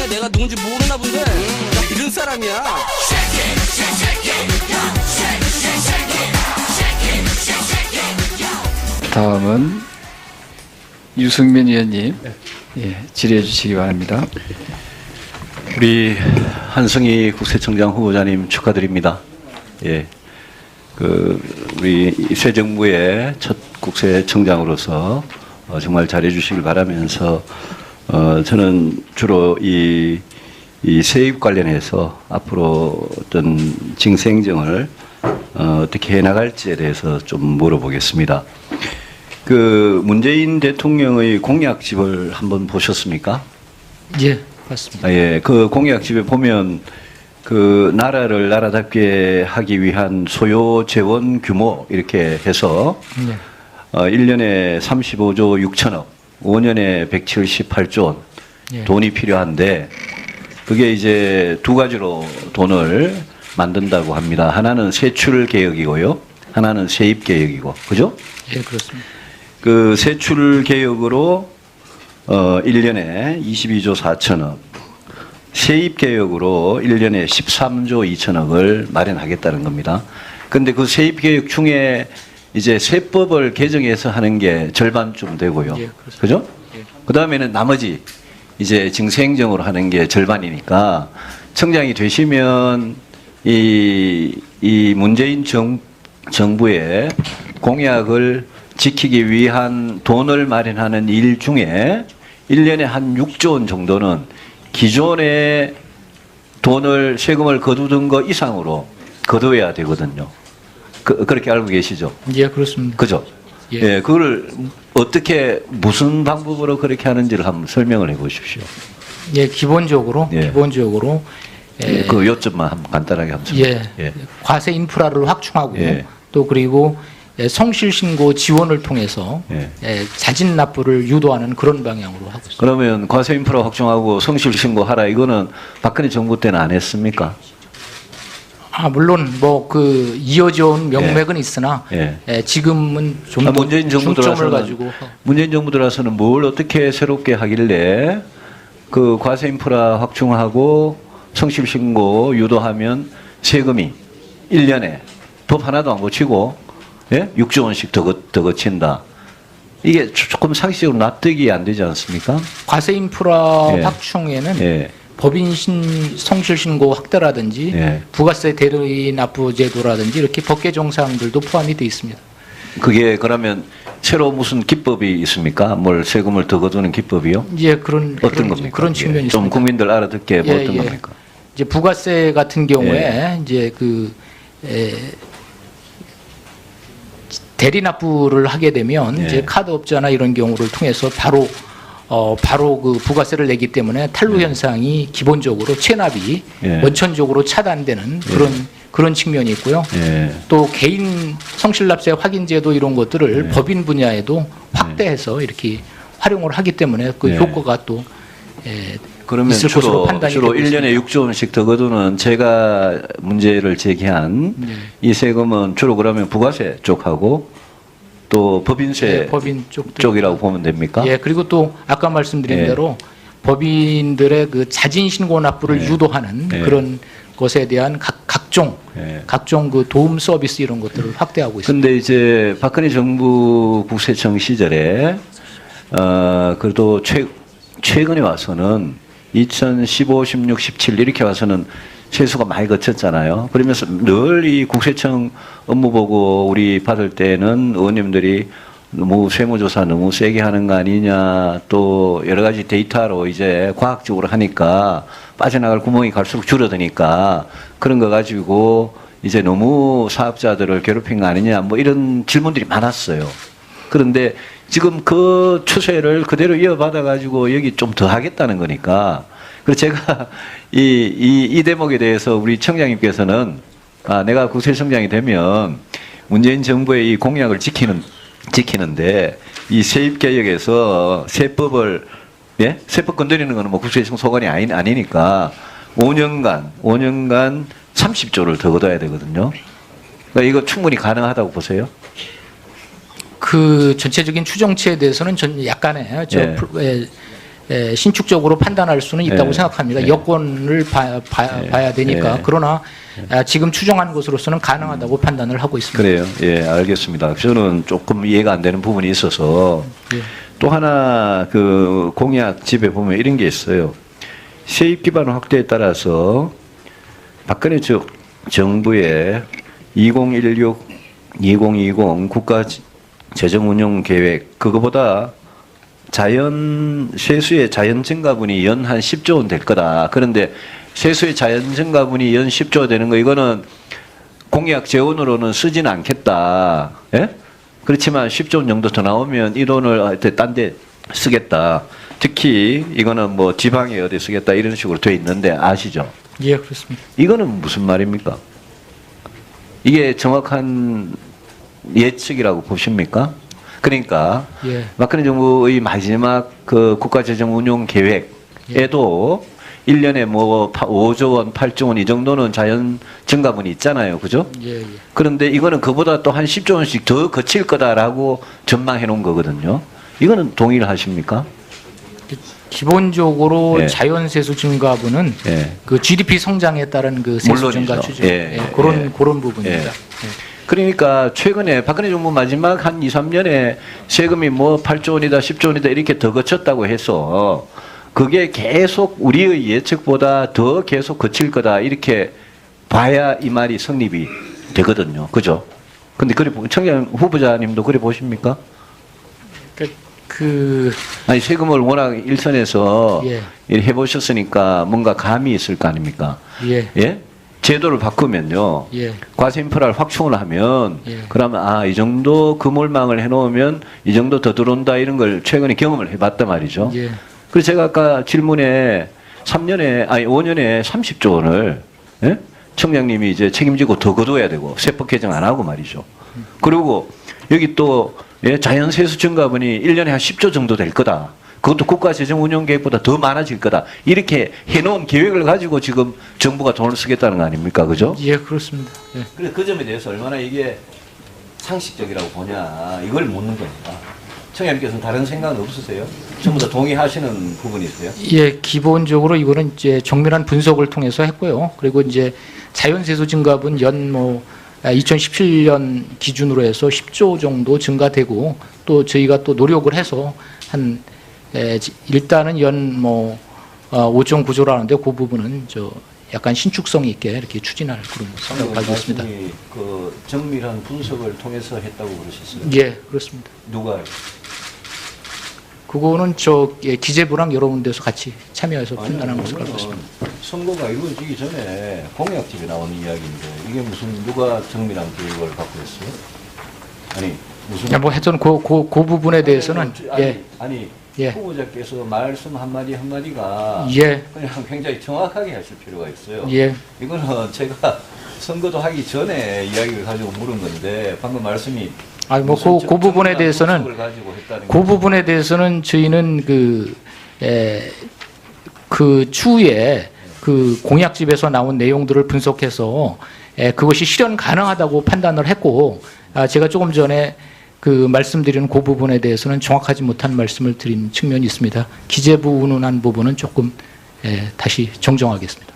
내가 누군지 모르나 본데 나 이런 사람이야. 다음은 유승민 의원님 질의해 주시기 바랍니다. 우리 한승희 국세청장 후보자님 축하드립니다. 예, 우리 새 정부의 첫 국세청장으로서 정말 잘해주시길 바라면서 저는 주로 이 세입 관련해서 앞으로 어떤 징수행정을 어떻게 해나갈지에 대해서 좀 물어보겠습니다. 문재인 대통령의 공약집을 한번 보셨습니까? 예, 맞습니다. 예, 그 공약집에 보면 나라를 나라답게 하기 위한 소요 재원 규모 이렇게 해서 1년에 35조 6천억, 5년에 178조 원 돈이 필요한데 그게 이제 두 가지로 돈을 만든다고 합니다. 하나는 세출 개혁이고요. 하나는 세입 개혁이고. 그죠? 예, 그렇습니다. 그 세출 개혁으로 1년에 22조 4천억, 세입 개혁으로 1년에 13조 2천억을 마련하겠다는 겁니다. 그런데 그 세입 개혁 중에 이제 세법을 개정해서 하는 게 절반쯤 되고요. 예, 그죠? 예. 그 다음에는 나머지 이제 징수행정으로 하는 게 절반이니까 청장이 되시면 이 문재인 정부의 공약을 지키기 위한 돈을 마련하는 일 중에 1년에 한 6조 원 정도는 기존의 세금을 거두던 거 이상으로 거둬야 되거든요. 그렇게 알고 계시죠? 예, 그렇습니다. 그죠? 예. 예, 그걸 어떻게 무슨 방법으로 그렇게 하는지를 한번 설명을 해 보십시오. 예, 기본적으로 예. 그 요점만 한번 간단하게 한번 예, 예. 과세 인프라를 확충하고 예. 또 그리고 성실신고 지원을 통해서 예. 자진 납부를 유도하는 그런 방향으로 하고 있습니다. 그러면 과세 인프라 확충하고 성실 신고하라 이거는 박근혜 정부 때는 안 했습니까? 물론 이어져 온 명맥은 있으나 예. 지금은 좀 더 문재인 정부 중점을 들어서는 가지고 문재인 정부 들어서는 뭘 어떻게 새롭게 하길래 그 과세 인프라 확충하고 성실 신고 유도하면 세금이 1년에 법 하나도 안 고치고 6조 원씩 더 거친다. 이게 조금 상식적으로 납득이 안 되지 않습니까? 과세 인프라 예. 확충에는 예. 법인 성실신고 확대라든지 예. 부가세 대리 납부 제도라든지 이렇게 법 개정 사항들도 포함이 되어 있습니다. 그게 그러면 새로 무슨 기법이 있습니까? 뭘 세금을 더 거두는 기법이요? 이제 그런 겁니까? 그런 측면이 좀 있습니다. 국민들 알아듣게 뭐 예, 어떤 예. 겁니까? 이제 부가세 같은 경우에 이제 대리 납부를 하게 되면 예. 이제 카드업자나 이런 경우를 통해서 바로 그 부가세를 내기 때문에 탈루 현상이 기본적으로 체납이 예. 원천적으로 차단되는 그런 측면이 있고요. 예. 또 개인 성실납세 확인제도 이런 것들을 법인 분야에도 확대해서 이렇게 활용을 하기 때문에 그 예. 효과가 또 그러면 있을 것으로 판단이 주로 되고 1년에 6조 원씩 더 거두는 제가 문제를 제기한 이 세금은 주로 그러면 부가세 쪽하고 또 법인세 법인 쪽이라고 보면 됩니까? 예, 그리고 또 아까 말씀드린 예. 대로 법인들의 그 자진 신고 납부를 예. 유도하는 예. 그런 것에 대한 각종 그 도움 서비스 이런 것들을 확대하고 있습니다. 근데 이제 박근혜 정부 국세청 시절에 그래도 최근에 와서는 2015, 16, 17 이렇게 와서는 세수가 많이 거쳤잖아요. 그러면서 늘 이 국세청 업무 보고 우리 받을 때는 의원님들이 너무 세무조사 너무 세게 하는 거 아니냐, 또 여러 가지 데이터로 이제 과학적으로 하니까 빠져나갈 구멍이 갈수록 줄어드니까 그런 거 가지고 이제 너무 사업자들을 괴롭힌 거 아니냐, 뭐 이런 질문들이 많았어요. 그런데 지금 그 추세를 그대로 이어받아 가지고 여기 좀 더 하겠다는 거니까. 그래서 제가 이 대목에 대해서 우리 청장님께서는 내가 국세청장이 되면 문재인 정부의 이 공약을 지키는데 이 세입개혁에서 세법 건드리는 거는 뭐 국세청 소관이 아니니까 5년간 30조를 더 걷어야 되거든요. 그러니까 이거 충분히 가능하다고 보세요? 그 전체적인 추정치에 대해서는 전 약간의 신축적으로 판단할 수는 있다고 예. 생각합니다. 예. 여건을 봐야 되니까. 예. 그러나 지금 추정한 것으로서는 가능하다고 판단을 하고 있습니다. 그래요. 예, 알겠습니다. 저는 조금 이해가 안 되는 부분이 있어서 예. 또 하나 그 공약집에 보면 이런 게 있어요. 세입 기반 확대에 따라서 박근혜 정부의 2016, 2020 국가 재정 운용 계획 그거보다 세수의 자연 증가분이 연 한 10조 원 될 거다. 그런데 세수의 자연 증가분이 연 10조 되는 거 이거는 공약 재원으로는 쓰지는 않겠다. 예? 그렇지만 10조 원 정도 더 나오면 이 돈을 딴 데 쓰겠다. 특히 이거는 뭐 지방에 어디 쓰겠다 이런 식으로 돼 있는데 아시죠? 예, 그렇습니다. 이거는 무슨 말입니까? 이게 정확한 예측이라고 보십니까? 그러니까 예. 박근혜 정부의 마지막 그 국가재정 운용 계획에도 1년에 뭐 5조 원, 8조 원 이 정도는 자연 증가분이 있잖아요. 그죠? 예, 예. 그런데 이거는 그보다 또 한 10조 원씩 더 거칠 거다라고 전망해 놓은 거거든요. 이거는 동의를 하십니까? 기본적으로 예. 자연세수 증가분은 예. 그 GDP 성장에 따른 그 세수 물론이죠. 증가 추진 예, 그런 부분입니다. 예. 그러니까 최근에 박근혜 정부 마지막 한 2, 3년에 세금이 뭐 8조 원이다 10조 원이다 이렇게 더 거쳤다고 해서 그게 계속 우리의 예측보다 더 계속 거칠 거다 이렇게 봐야 이 말이 성립이 되거든요. 그죠? 근데 그래 청년 후보자님도 그래 보십니까? 아니 세금을 워낙 일선에서 예. 해보셨으니까 뭔가 감이 있을 거 아닙니까? 예. 예? 제도를 바꾸면요. 예. 과세 인프라를 확충을 하면 예. 그러면 이 정도 그물망을 해놓으면 이 정도 더 들어온다 이런 걸 최근에 경험을 해봤단 말이죠. 예. 그래서 제가 아까 질문에 5년에 30조 원을 예? 청장님이 이제 책임지고 더 거둬야 되고 세법 개정 안 하고 말이죠. 그리고 여기 또 자연세수 증가분이 1년에 한 10조 정도 될 거다. 그것도 국가재정운용계획보다 더 많아질 거다. 이렇게 해놓은 계획을 가지고 지금 정부가 돈을 쓰겠다는 거 아닙니까? 그죠? 예, 그렇습니다. 예. 그래서 그 점에 대해서 얼마나 이게 상식적이라고 보냐 이걸 묻는 겁니다. 청장님께서는 다른 생각은 없으세요? 전부 다 동의하시는 부분이세요? 예, 기본적으로 이거는 이제 정밀한 분석을 통해서 했고요. 그리고 이제 자연세수 증가분 2017년 기준으로 해서 10조 정도 증가되고 또 저희가 또 노력을 해서 일단은 5.9조라는데 그 부분은 약간 신축성 있게 이렇게 추진할 그런 생각을 가지고 있습니다. 그 정밀한 분석을 통해서 했다고 그러셨어요? 예, 그렇습니다. 누가요? 그거는 기재부랑 여러 군데서 같이 참여해서 판단한 것으로 알고 있습니다. 선거가 이루어지기 전에 공약집에 나온 이야기인데 이게 무슨 누가 정밀한 계획을 갖고 있어요? 아니 무슨 하여튼 그 부분에 대해서는 예. 후보자께서 말씀 한마디 한마디가 예. 그냥 굉장히 정확하게 하실 필요가 있어요. 예. 이거는 제가 선거도 하기 전에 이야기를 가지고 물은 건데 방금 말씀이 그 부분에 대해서는 그 부분에 대해서는 저희는 그 추후에 그 공약집에서 나온 내용들을 분석해서 그것이 실현 가능하다고 판단을 했고 제가 조금 전에 말씀드리는 그 부분에 대해서는 정확하지 못한 말씀을 드린 측면이 있습니다. 기재부 운운한 부분은 조금 다시 정정하겠습니다.